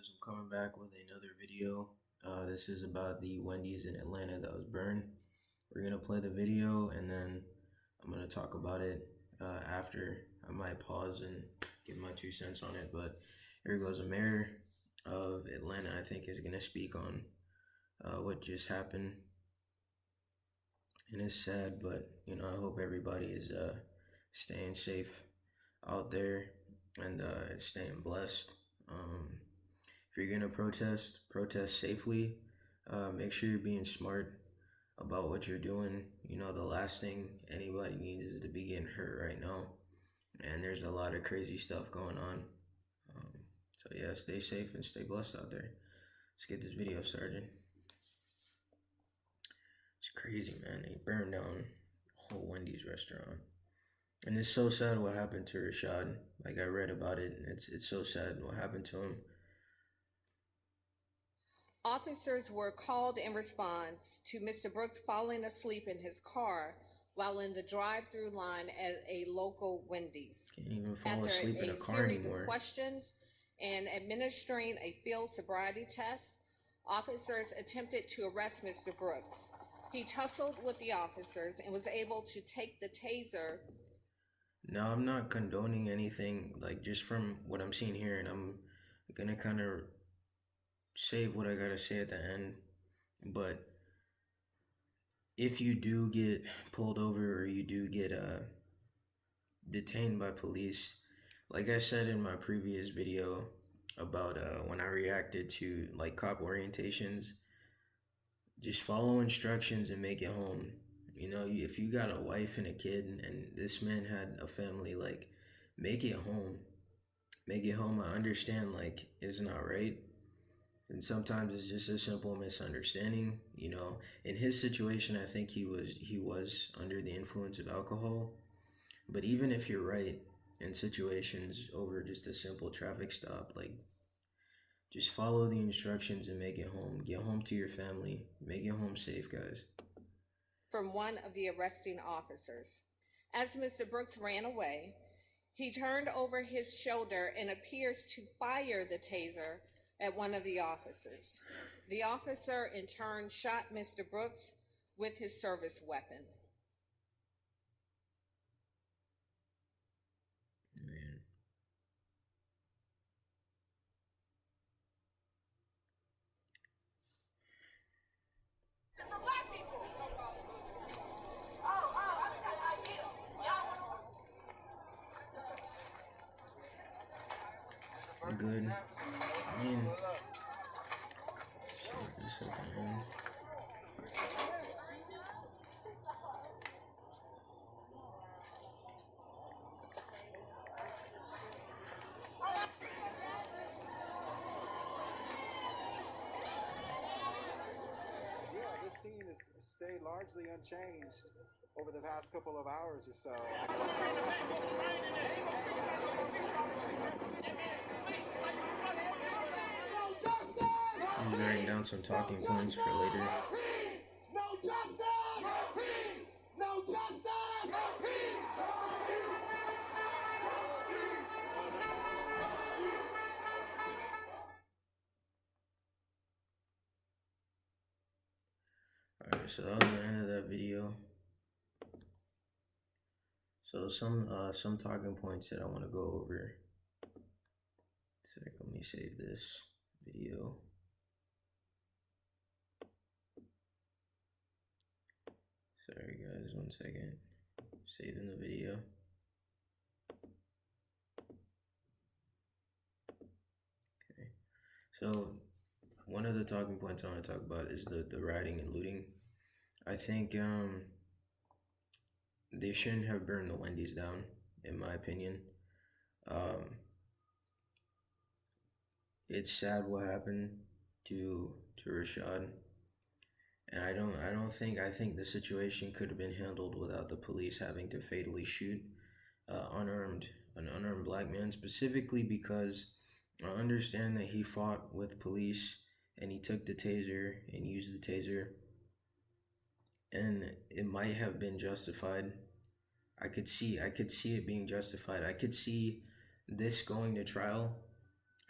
guys, I'm coming back with another video. This is about the Wendy's in Atlanta that was burned. We're gonna play the video and then I'm gonna talk about it after. I might pause and give my 2 cents on it, but here goes. The mayor of Atlanta, I think, is gonna speak on what just happened, and it's sad, but I hope everybody is staying safe out there and staying blessed. If you're gonna protest safely. Make sure you're being smart about what you're doing. The last thing anybody needs is to be getting hurt right now, and there's a lot of crazy stuff going on. Um, so yeah, stay safe and stay blessed out there. Let's get this video started. It's crazy, man. They burned down a whole Wendy's restaurant. And it's so sad what happened to Rayshard. Like, I read about it, and it's so sad what happened to him. Officers were called in response to Mr. Brooks falling asleep in his car while in the drive-through line at a local Wendy's. Can't even fall asleep in a car After a series anymore. of questions and administering a field sobriety test, officers attempted to arrest Mr. Brooks. He tussled with the officers and was able to take the taser. Now, I'm not condoning anything, like, just from what I'm seeing here, and I'm gonna kind of save what I gotta say at the end. But if you do get pulled over or you do get detained by police, like I said in my previous video about when I reacted to like cop orientations, just follow instructions and make it home. If you got a wife and a kid and this man had a family, like, make it home. Make it home. I understand, like, it's not right. And sometimes it's just a simple misunderstanding. In his situation, I think he was under the influence of alcohol. But even if you're right in situations over just a simple traffic stop, like, just follow the instructions and make it home. Get home to your family. Make it home safe, guys. From one of the arresting officers. As Mr. Brooks ran away, he turned over his shoulder and appears to fire the taser at one of the officers. The officer in turn shot Mr. Brooks with his service weapon. Man. Good. I mean, save this at the end. This scene has stayed largely unchanged over the past couple of hours or so. He's writing down some talking points for later. No justice! No justice! Alright, so that was the end of that video. So some talking points that I want to go over. Let me save this video. Sorry guys, 1 second. Saving the video. Okay. So one of the talking points I want to talk about is the rioting and looting. I think they shouldn't have burned the Wendy's down, in my opinion. It's sad what happened to Rayshard, and I think the situation could have been handled without the police having to fatally shoot an unarmed black man, specifically because I understand that he fought with police and he took the taser and used the taser, and it might have been justified. I could see it being justified. I could see this going to trial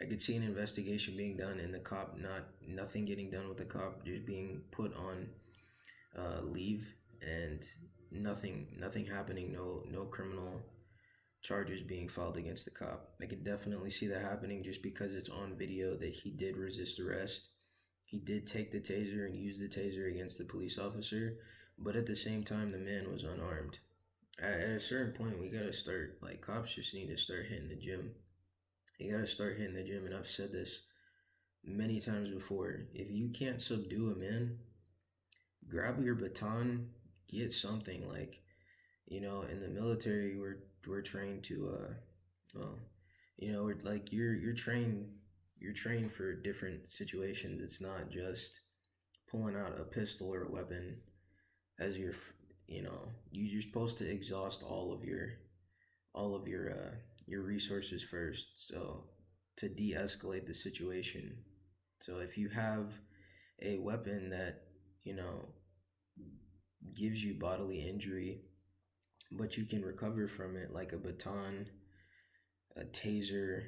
I could see an investigation being done and the cop nothing getting done with the cop just being put on leave and nothing happening. No criminal charges being filed against the cop. I could definitely see that happening just because it's on video that he did resist arrest. He did take the taser and use the taser against the police officer, but at the same time, the man was unarmed. At a certain point, we gotta start, like, cops just need to start hitting the gym. You gotta start hitting the gym, and I've said this many times before. If you can't subdue a man, grab your baton, get something. Like, in the military, we're trained to, well, we're like you're trained for different situations. It's not just pulling out a pistol or a weapon as you're supposed to exhaust all of your resources first, so to de-escalate the situation. So if you have a weapon that you know gives you bodily injury but you can recover from it, like a baton, a taser,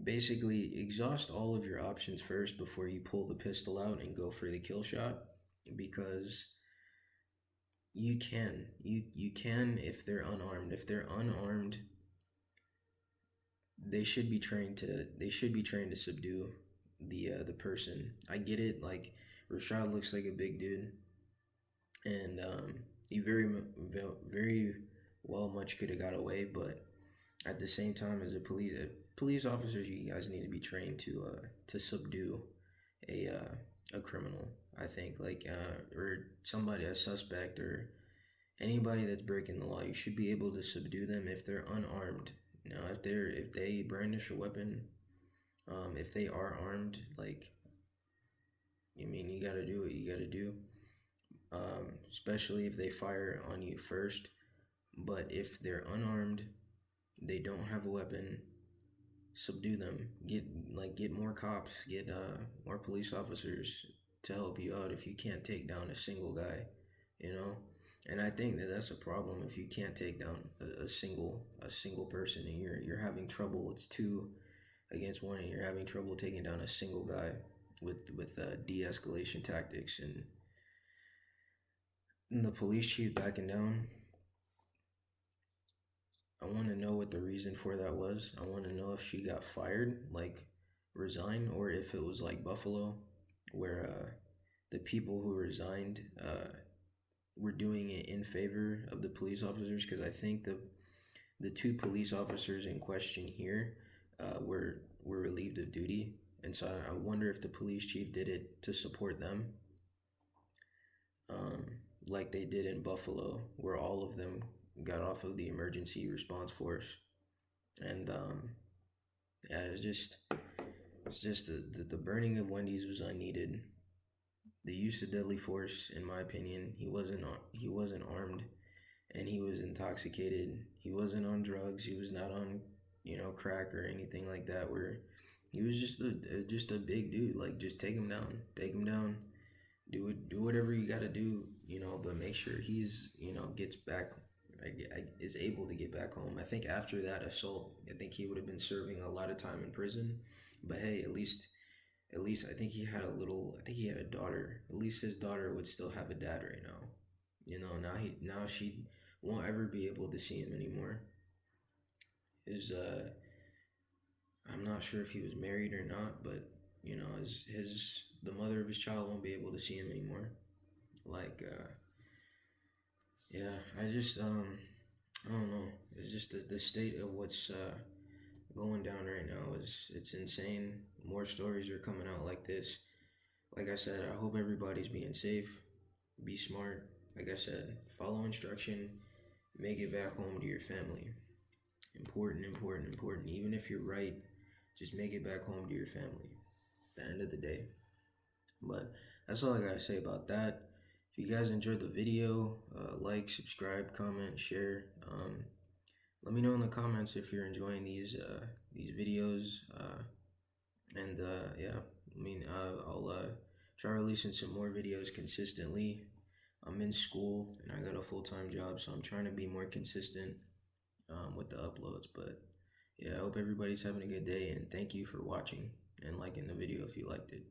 basically exhaust all of your options first before you pull the pistol out and go for the kill shot, because you can if they're unarmed. They should be trained to subdue the person. I get it. Like, Rayshard looks like a big dude, and he very well much could have got away. But at the same time, as a police officers, you guys need to be trained to subdue a criminal. I think, like, or somebody, a suspect, or anybody that's breaking the law. You should be able to subdue them if they're unarmed. Now, if they brandish a weapon, if they are armed, like, you gotta do what you gotta do. Especially if they fire on you first. But if they're unarmed, they don't have a weapon, subdue them. Get more cops, get more police officers to help you out if you can't take down a single guy, you know. And I think that that's a problem if you can't take down a single person, and you're having trouble. It's two against one, and you're having trouble taking down a single guy with de-escalation tactics, and the police chief backing down. I want to know what the reason for that was. I want to know if she got fired, like resigned, or if it was like Buffalo, where the people who resigned were doing it in favor of the police officers. Because I think the two police officers in question here were relieved of duty, and so I wonder if the police chief did it to support them, um, like they did in Buffalo, where all of them got off of the emergency response force. And yeah, it's just the burning of Wendy's was unneeded. The use of deadly force, in my opinion, he wasn't armed, and he was intoxicated. He wasn't on drugs. He was not on crack or anything like that. Where he was just a big dude. Like, just take him down, do whatever you got to do, but make sure he's gets back, is able to get back home. I think after that assault, I think he would have been serving a lot of time in prison. But hey, at least I think he had a daughter. At least his daughter would still have a dad right now. Now she won't ever be able to see him anymore. His I'm not sure if he was married or not, but his the mother of his child won't be able to see him anymore. Like, yeah, I don't know. It's just the state of what's going down right now it's insane. More stories are coming out like this. Like I said, I hope everybody's being safe. Be smart. Like I said, follow instruction. Make it back home to your family. Important, important, important. Even if you're right, just make it back home to your family at the end of the day. But that's all I gotta say about that. If you guys enjoyed the video, like, subscribe, comment, share. Let me know in the comments if you're enjoying these videos. And yeah, I'll try releasing some more videos consistently. I'm in school and I got a full-time job, so I'm trying to be more consistent with the uploads. But Yeah, I hope everybody's having a good day, and thank you for watching and liking the video if you liked it.